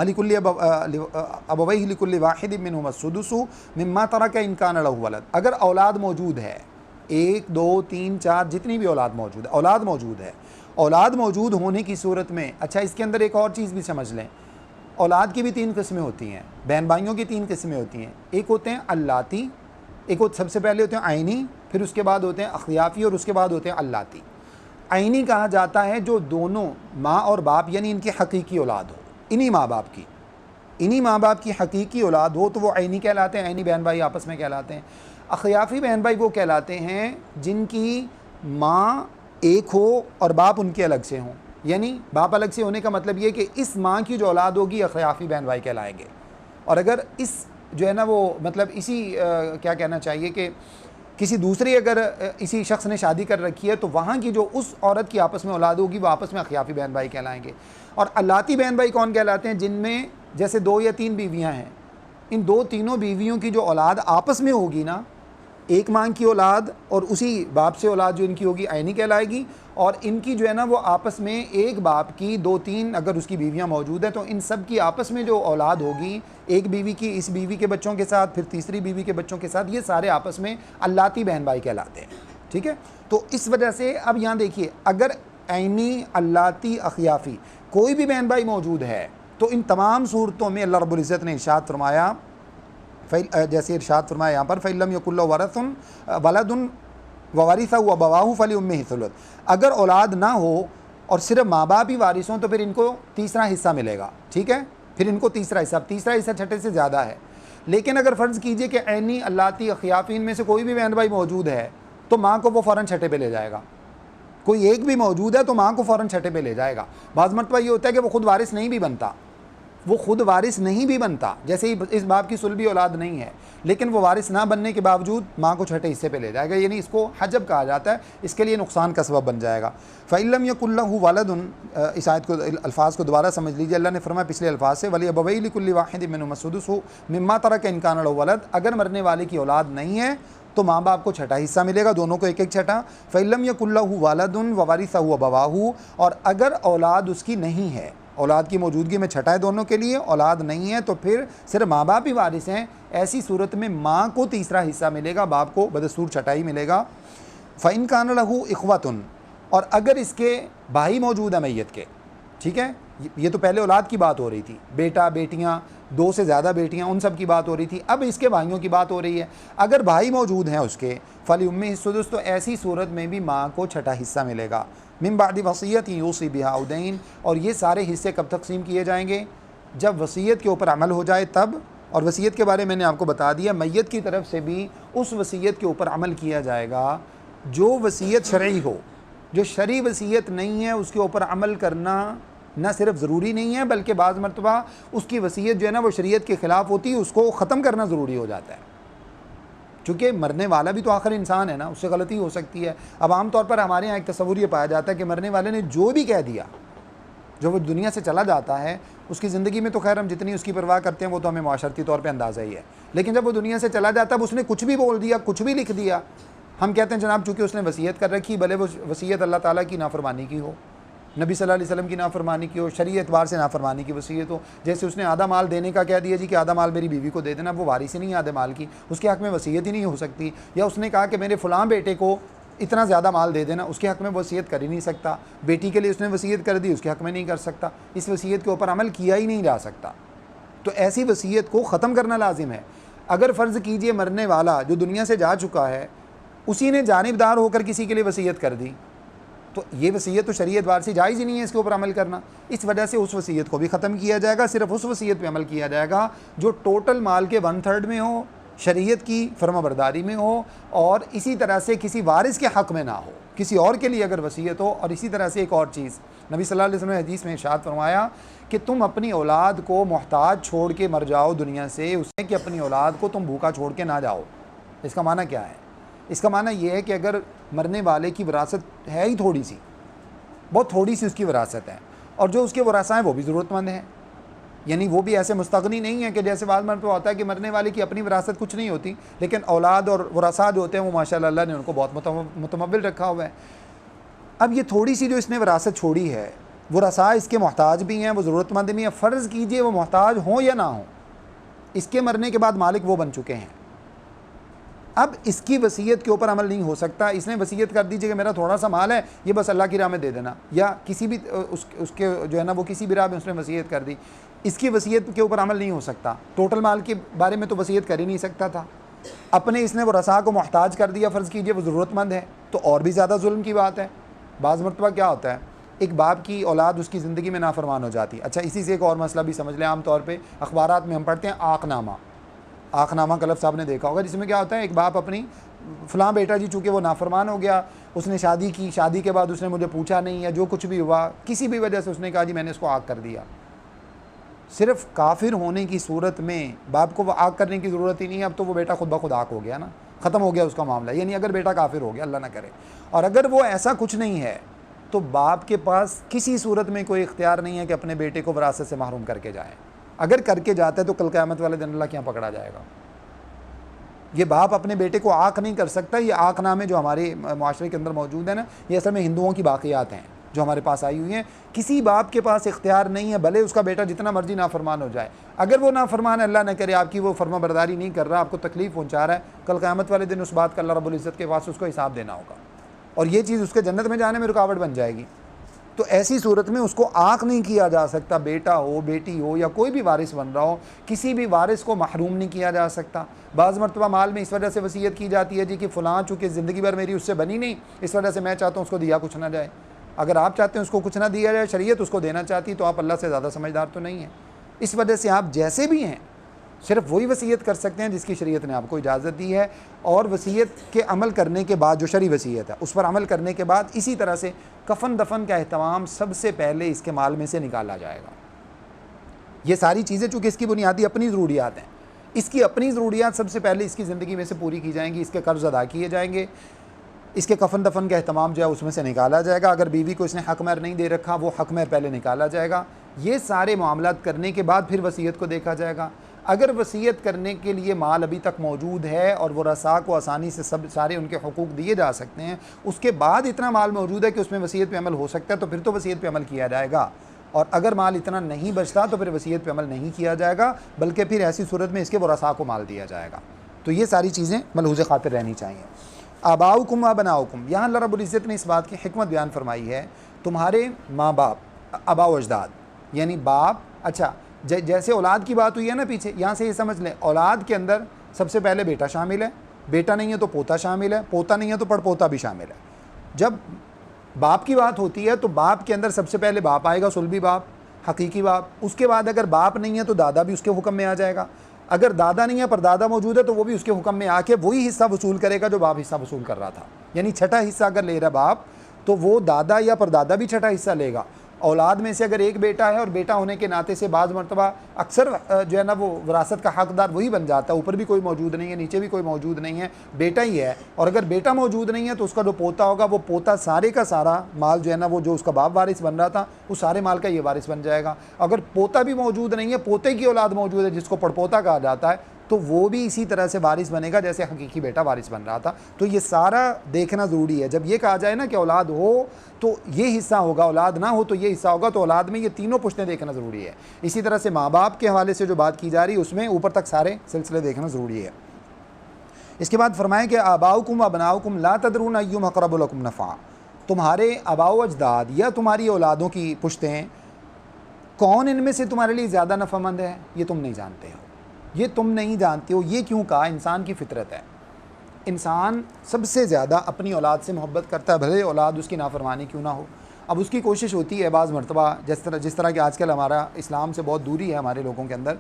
लिकुल्लि अबवैहि लिकुल्लि वाहिदिन मिनहुम अस्सुदुस मिम्मा तरक इन कान लहु वलद, अगर औलाद मौजूद है 1 2 3 4 जितनी भी औलाद मौजूद है, औलाद मौजूद है। औलाद मौजूद होने की सूरत में, अच्छा इसके अंदर एक और चीज़ भी समझ लें, औलाद की भी 3 किस्में होती हैं, बहन भाइयों की 3 किस्में होती हैं। एक होते हैं अल्लाती, एक सबसे पहले होते हैं आइनी, फिर उसके बाद होते हैं अखियाफ़ी और उसके बाद होते हैं अल्लाती। आइनी कहा जाता है जो दोनों माँ और बाप यानी इनकी हकीकी औलाद हो, इन्हीं माँ बाप की, इन्हीं माँ बाप की हकीकी औलाद हो तो वो आइनी कहलाते हैं, आइनी बहन भाई आपस में कहलाते हैं। अखियाफ़ी बहन भाई वो कहलाते हैं जिनकी माँ एक हो और बाप उनके अलग से हों, यानी बाप अलग से होने का मतलब ये कि इस माँ की जो औलाद होगी अखियाफ़ी बहन भाई कहलाएंगे। और अगर इस जो है ना वो मतलब इसी क्या कहना चाहिए कि किसी दूसरी अगर इसी शख्स ने शादी कर रखी है तो वहाँ की जो उस औरत की आपस में औलाद होगी वो आपस में अखियाफ़ी बहन भाई कहलाएंगे। और अल्लाती बहन भाई कौन कहलाते हैं? जिनमें जैसे 2 या 3 बीवियाँ हैं, इन 2-3 बीवियों की जो औलाद आपस में होगी ना, एक माँ की औलाद और उसी बाप से औलाद जो इनकी होगी आइनी कहलाएगी। और इनकी जो है ना वो आपस में एक बाप की 2-3 अगर उसकी बीवियाँ मौजूद हैं तो इन सब की आपस में जो औलाद होगी, एक बीवी की इस बीवी के बच्चों के साथ, फिर तीसरी बीवी के बच्चों के साथ, ये सारे आपस में अल्लाती बहन भाई कहलाते हैं। ठीक है, तो इस वजह से अब यहाँ देखिए, अगर आइनी, अल्लाती, अखियाफ़ी कोई भी बहन भाई मौजूद है तो इन तमाम सूरतों में अल्लाह रब्बुल इज़्ज़त ने इरशाद फरमाया, जैसे इरशाद फरमाया यहाँ पर, फ़इल्लम यकुल्लहु वरथुन वलदुन ववरिसहु अबवाहु फलिउम्मिहि सुलुस। अगर औलाद ना हो और सिर्फ माँ बाप ही वारिस हों तो फिर इनको तीसरा हिस्सा मिलेगा। ठीक है, फिर इनको तीसरा हिस्सा छठे से ज़्यादा है। लेकिन अगर फ़र्ज़ कीजिए कि ऐनी, अल्लाती, अखियाफ़ीन में से कोई भी बहन भाई मौजूद है तो माँ को वो फ़ौरन छठे पे ले जाएगा। कोई एक भी मौजूद है तो माँ को फ़ौरन छठे पे ले जाएगा। बाज़ मरतबा ये होता है कि वो खुद वारिस नहीं भी बनता, वो खुद वारिस नहीं भी बनता, जैसे ही इस बाप की सुलभी औलाद नहीं है, लेकिन वो वारिस ना बनने के बावजूद माँ को छठे हिस्से पे ले जाएगा, यानी इसको हजब कहा जाता है, इसके लिए नुकसान का सबब बन जाएगा। फ़इल्लम यकुल्लहु वलदुन, इस आयत को, अल्फाज को दोबारा समझ लीजिए। अल्लाह ने फरमाया पिछले अल्फाज से, वली अबवैहि लिकुल्लि वाहिदिन मिनहुमा सुदुसु मिम्मा तरक इन कान लहु वलद, अगर मरने वाले की औलाद नहीं है तो माँ बाप को छठा हिस्सा मिलेगा, दोनों को एक एक छठा। फ़इल्लम यकुल्लहु वलदुन ववरिसहु अबवाहु, और अगर औलाद उसकी नहीं है, औलाद की मौजूदगी में छठा है दोनों के लिए, औलाद नहीं है तो फिर सिर्फ माँ बाप ही वारिस हैं, ऐसी सूरत में माँ को तीसरा हिस्सा मिलेगा, बाप को बदस्तूर छठा ही मिलेगा। फ़इन कान लहु इख़्वतुन, और अगर इसके भाई मौजूद है मैयत के, ठीक है, ये तो पहले औलाद की बात हो रही थी, बेटा बेटियाँ, 2 से ज़्यादा बेटियाँ, उन सब की बात हो रही थी, अब इसके भाइयों की बात हो रही है। अगर भाई मौजूद हैं उसके, फलिउम्मिहि सुदुस, तो ऐसी सूरत में भी माँ को छठा हिस्सा मिलेगा। मिन बादी वसीयत यूसी बिहा औ दैन, और ये सारे हिस्से कब तकसीम किए जाएंगे? जब वसीयत के ऊपर अमल हो जाए तब। और वसीयत के बारे में मैंने आपको बता दिया, मैयत की तरफ से भी उस वसीयत के ऊपर अमल किया जाएगा जो वसीयत शरई हो। जो शरई वसीयत नहीं है उसके ऊपर अमल करना न सिर्फ ज़रूरी नहीं है, बल्कि बाज़ मरतबा उसकी वसीयत जो है ना वो शरीयत के ख़िलाफ़ होती है, उसको ख़त्म करना ज़रूरी हो जाता है, क्योंकि मरने वाला भी तो आखिर इंसान है ना, उससे गलती हो सकती है। अब आम तौर पर हमारे यहाँ एक तस्वुर ये पाया जाता है कि मरने वाले ने जो भी कह दिया, जो वो दुनिया से चला जाता है, उसकी ज़िंदगी में तो खैर हम जितनी उसकी परवाह करते हैं वो तो हमें माशरती तौर पे अंदाज़ा ही है, लेकिन जब वो दुनिया से चला जाता है, उसने कुछ भी बोल दिया, कुछ भी लिख दिया, हम कहते हैं जनाब चूँकि उसने वसीयत कर रखी, भले वो वसीयत अल्लाह ताला की नाफरमानी की हो, नबी सल्लल्लाहु अलैहि वसल्लम की नाफरमानी की हो, शरीय एतबार से नाफरमानी की वसीयत हो। जैसे उसने आधा माल देने का कह दिया जी कि आधा माल मेरी बीवी को दे देना, वो वारिस ही नहीं है आधे माल की, उसके हक़ में वसीयत ही नहीं हो सकती। या उसने कहा कि मेरे फ़लाँ बेटे को इतना ज़्यादा माल दे देना, उसके हक़ में वसीयत कर ही नहीं सकता। बेटी के लिए उसने वसीयत कर दी, उसके हक़ में नहीं कर सकता, इस वसीयत के ऊपर अमल किया ही नहीं जा सकता। तो ऐसी वसीयत को ख़त्म करना लाजिम है। अगर फ़र्ज़ कीजिए मरने वाला जो दुनिया से जा चुका है, उसी ने जानिबदार होकर किसी के लिए वसीयत कर दी, तो ये वसीयत तो शरीयत वार से जायज़ ही नहीं है इसके ऊपर अमल करना। इस वजह से उस वसीयत को भी ख़त्म किया जाएगा, सिर्फ उस वसीयत पे अमल किया जाएगा जो टोटल माल के 1/3 में हो, शरीयत की फरमाबरदारी में हो, और इसी तरह से किसी वारिस के हक़ में ना हो, किसी और के लिए अगर वसीयत हो। और इसी तरह से एक और चीज़, नबी सल्लल्लाहु अलैहि वसल्लम ने हदीस में इरशाद फरमाया कि तुम अपनी औलाद को मोहताज छोड़ के मर जाओ दुनिया से, उसने कि अपनी औलाद को तुम भूखा छोड़ के ना जाओ। इसका माना क्या है? इसका माना यह है कि अगर मरने वाले की विरासत है ही थोड़ी सी, बहुत थोड़ी सी उसकी विरासत है, और जो उसके वरासा हैं वो भी ज़रूरतमंद हैं, यानी वो भी ऐसे मुस्तगनी नहीं है कि जैसे बाद में तो होता है कि मरने वाले की अपनी विरासत कुछ नहीं होती, लेकिन औलाद और वरासा जो होते हैं वो माशाअल्लाह अल्लाह ने उनको बहुत मुतमव्विल रखा हुआ है। अब ये थोड़ी सी जो इसने विरासत छोड़ी है, वरासा इसके मोहताज भी हैं, वो ज़रूरतमंद भी हैं। फ़र्ज़ कीजिए वो मोहताज हों या ना हों, इसके मरने के बाद मालिक वो बन चुके हैं। अब इसकी वसीयत के ऊपर अमल नहीं हो सकता। इसने वसीयत कर दीजिए कि मेरा थोड़ा सा माल है, ये बस अल्लाह की राह में दे देना, या किसी भी उसके जो है ना वो किसी भी राह में उसने वसीयत कर दी, इसकी वसीयत के ऊपर अमल नहीं हो सकता। टोटल माल के बारे में तो वसीयत कर ही नहीं सकता था। अपने इसने वो रसा को मोहताज कर दिया, फ़र्ज़ कीजिए वो ज़रूरतमंद है, तो और भी ज़्यादा जुल्म की बात है। बाज़ मरतबा क्या होता है, एक बाप की औलाद उसकी ज़िंदगी में नाफरमान हो जाती है। अच्छा, इसी से एक और मसला भी समझ लें। आम तौर पे अखबारात में हम पढ़ते हैं आखनामा कलब साहब ने देखा होगा, जिसमें क्या होता है, एक बाप अपनी फ़लाँ बेटा जी चूँकि वो नाफरमान हो गया, उसने शादी की, शादी के बाद उसने मुझे पूछा नहीं, या जो कुछ भी हुआ किसी भी वजह से उसने कहा जी मैंने इसको आग कर दिया। सिर्फ काफिर होने की सूरत में बाप को वो आग करने की ज़रूरत ही नहीं है, अब तो वो बेटा खुद ब खुद आग हो गया ना, ख़त्म हो गया उसका मामला। यानी अगर बेटा काफिर हो गया, अल्लाह ना करे, और अगर वो ऐसा कुछ नहीं है तो बाप के पास किसी सूरत में कोई इख्तियार नहीं है कि अपने बेटे को विरासत से महरूम करके जाए। अगर करके जाता है तो कल क़यामत वाले दिन अल्लाह क्या पकड़ा जाएगा। ये बाप अपने बेटे को आँख नहीं कर सकता। ये आँखनामे जो हमारे माशरे के अंदर मौजूद है ना, ये असल में हिंदुओं की बाक़ियात हैं जो हमारे पास आई हुई हैं। किसी बाप के पास इख्तियार नहीं है, भले उसका बेटा जितना मर्जी नाफरमान हो जाए, अगर वो नाफरमान अल्लाह न करे आपकी वो फर्मा बरदारी नहीं कर रहा, आपको तकलीफ़ पहुँचा रहा है, कल क़यामत वाले दिन उस बात का अल्लाह रब्बुल इज़्ज़त के पास उसको हिसाब देना होगा, और ये चीज़ उसके जन्नत में जाने में रुकावट बन जाएगी। तो ऐसी सूरत में उसको आँख नहीं किया जा सकता। बेटा हो, बेटी हो, या कोई भी वारिस बन रहा हो, किसी भी वारिस को महरूम नहीं किया जा सकता। बाज़ मरतबा माल में इस वजह से वसीयत की जाती है जी कि फ़लाँ चूँकि ज़िंदगी भर मेरी उससे बनी नहीं, इस वजह से मैं चाहता हूँ उसको दिया कुछ ना जाए। अगर आप चाहते हैं उसको कुछ ना दिया जाए, शरीयत उसको देना चाहती, तो आप अल्लाह से ज़्यादा समझदार तो नहीं है। इस वजह से आप जैसे भी हैं सिर्फ वही वसीयत कर सकते हैं जिसकी शरीयत ने आपको इजाज़त दी है, और वसीयत के अमल करने के बाद जो शरई वसीयत है उस पर अमल करने के बाद इसी तरह से कफन दफन का अहतमाम सबसे पहले इसके माल में से निकाला जाएगा। ये सारी चीज़ें चूँकि इसकी बुनियादी अपनी ज़रूरियात हैं, इसकी अपनी ज़रूरियात सबसे पहले इसकी ज़िंदगी में से पूरी की जाएंगी, इसके कर्ज़ अदा किए जाएंगे, इसके कफन दफन का अहतमाम जो है उसमें से निकाला जाएगा। अगर बीवी को इसने हक़ महर नहीं दे रखा, वो हक़ महर पहले निकाला जाएगा। ये सारे मामलात करने के बाद फिर वसीयत को देखा जाएगा। अगर वसीयत करने के लिए माल अभी तक मौजूद है और वो रसा को आसानी से सब सारे उनके हुकूक दिए जा सकते हैं, उसके बाद इतना माल मौजूद है कि उसमें वसीयत पे अमल हो सकता है, तो फिर तो वसीयत पे अमल किया जाएगा। और अगर माल इतना नहीं बचता तो फिर वसीयत पे अमल नहीं किया जाएगा, बल्कि फिर ऐसी सूरत में इसके वरसा को माल दिया जाएगा। तो ये सारी चीज़ें मलहूज़ खातिर रहनी चाहिए। आबाउकुम व बनाउकुम, यहाँ अल्लाह रब्बुल इज़्ज़त ने इस बात की हिकमत बयान फरमाई है। तुम्हारे माँ बाप, आबा व अजदाद यानी बाप। अच्छा, जैसे औलाद की बात हुई है ना पीछे, यहाँ से ये समझ लें औलाद के अंदर सबसे पहले बेटा शामिल है, बेटा नहीं है तो पोता शामिल है, पोता नहीं है तो पड़पोता भी शामिल है। जब बाप की बात होती है तो बाप के अंदर सबसे पहले बाप आएगा, सुलभी बाप, हकीकी बाप। उसके बाद अगर बाप नहीं है तो दादा भी उसके हुक्म में आ जाएगा। अगर दादा नहीं है पर दादा मौजूद है तो वो भी उसके हुक्म में आके वही हिस्सा वसूल करेगा जो बाप हिस्सा वसूल कर रहा था। यानी छठा हिस्सा अगर ले रहा बाप तो वो दादा या परदादा भी छठा हिस्सा लेगा। औलाद में से अगर एक बेटा है और बेटा होने के नाते से बाज़ मरतबा अक्सर जो है ना वो विरासत का हकदार वही बन जाता है। ऊपर भी कोई मौजूद नहीं है, नीचे भी कोई मौजूद नहीं है, बेटा ही है। और अगर बेटा मौजूद नहीं है तो उसका जो पोता होगा वो पोता सारे का सारा माल जो है ना वो जो उसका बाप वारिस बन रहा था उस सारे माल का ये वारिस बन जाएगा। अगर पोता भी मौजूद नहीं है, पोते की औलाद मौजूद है जिसको पड़पोता कहा जाता है, तो वो भी इसी तरह से वारिस बनेगा जैसे हकीकी बेटा वारिस बन रहा था। तो ये सारा देखना ज़रूरी है। जब ये कहा जाए ना कि औलाद हो तो ये हिस्सा होगा, औलाद ना हो तो ये हिस्सा होगा, तो औलाद में ये तीनों पुश्तें देखना ज़रूरी है। इसी तरह से माँ बाप के हवाले से जो बात की जा रही है उसमें ऊपर तक सारे सिलसिले देखना ज़रूरी है। इसके बाद फरमाएँ कि आबाउकुम व बनाउकुम ला तदरून अय्युम अक़रबु लकुम नफ़ा, तुम्हारे आबाओ अजदाद या तुम्हारी औलादों की पुश्तें कौन इनमें से तुम्हारे लिए ज़्यादा नफ़ामंद है, ये तुम नहीं जानते हो। ये तुम नहीं जानते हो। ये क्यों कहा? इंसान की फितरत है। इंसान सबसे ज़्यादा अपनी औलाद से मोहब्बत करता है, भले औलाद उसकी नाफरमानी क्यों ना हो। अब उसकी कोशिश होती है बाज़ मरतबा, जिस तरह कि आजकल हमारा इस्लाम से बहुत दूरी है हमारे लोगों के अंदर,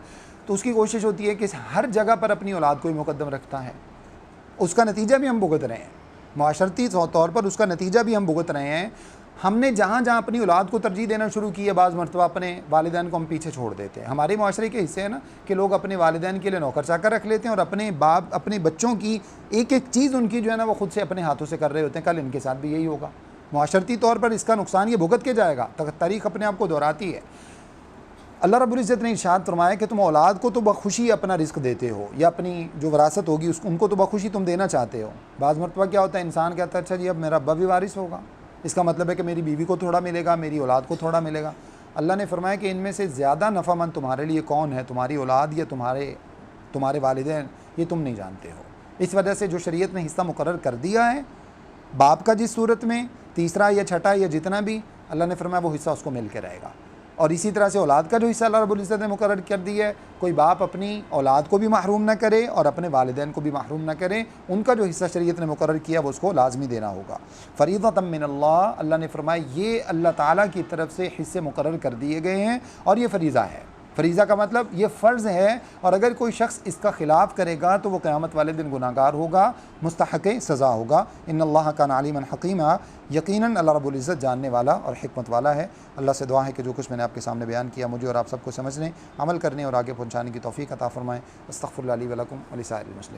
तो उसकी कोशिश होती है कि हर जगह पर अपनी औलाद को ही मुकद्दम रखता है। उसका नतीजा भी हम भुगत रहे हैं, माशरती तौर पर उसका नतीजा भी हम भुगत रहे हैं। हमने जहाँ जहाँ अपनी औलाद को तरजीह देना शुरू की है, बाज़ मरतबा अपने वालिदैन को हम पीछे छोड़ देते हैं। हमारे माशरे के हिस्से है ना कि लोग अपने वालिदैन के लिए नौकर चाकर रख लेते हैं और अपने बच्चों की एक एक चीज़ उनकी जो है ना वो ख़ुद से अपने हाथों से कर रहे होते हैं। कल इनके साथ भी यही होगा। माशरती तौर पर इसका नुकसान ये भुगत के जाएगा। तारीख़ अपने आप को दोहराती है। अल्लाह रब्बुल इज़्ज़त ने इरशाद फरमाया कि तुम औलाद को तो बखुशी अपना रिस्क देते हो, या अपनी जो विरासत होगी उनको तो बखुशी तुम देना चाहते हो। बाज़ मरतबा क्या होता है, इंसान कहता है अच्छा जी अब मेरा अब्बा भी वारिस होगा, इसका मतलब है कि मेरी बीवी को थोड़ा मिलेगा, मेरी औलाद को थोड़ा मिलेगा। अल्लाह ने फरमाया कि इनमें से ज़्यादा नफ़ामंद तुम्हारे लिए कौन है, तुम्हारी औलाद या तुम्हारे वालिदैन, ये तुम नहीं जानते हो। इस वजह से जो शरीयत ने हिस्सा मुकर्रर कर दिया है बाप का जिस सूरत में, तीसरा या छठा या जितना भी, अल्लाह ने फरमाया वो हिस्सा उसको मिल के रहेगा। और इसी तरह से औलाद का जो हिस्सा अल्लाह रब्बुल इज़्ज़त ने मुकर्रर कर दिया है, कोई बाप अपनी औलाद को भी महरूम ना करे और अपने वालिदैन को भी महरूम ना करे, उनका जो हिस्सा शरीयत ने मुकर्रर किया वो उसको लाजमी देना होगा। फ़रीदतम मिनल्लाह, अल्लाह ने फरमाया ये अल्लाह ताला की तरफ से हिस्से मुकर्रर कर दिए गए हैं और ये फ़रीज़ा है। फ़रीज़ा का मतलब ये फ़र्ज़ है, और अगर कोई शख्स इसका ख़िलाफ़ करेगा तो वो क़यामत वाले दिन गुनाहगार होगा, मुस्तहक़ सज़ा होगा। इन्नल्लाह कान अलीमन हकीमा, यकीनन अल्लाह रब्बुल इज़्ज़त जानने वाला और हिकमत वाला है। अल्लाह से दुआ है कि जो कुछ मैंने आपके सामने बयान किया मुझे और आप सबको समझने, अमल करने और आगे पहुँचाने की तौफ़ीक़ अता फ़रमाएँ। अस्तग़फ़िरुल्लाह ली व लकुम व लिसाइरिल मुस्लिमीन।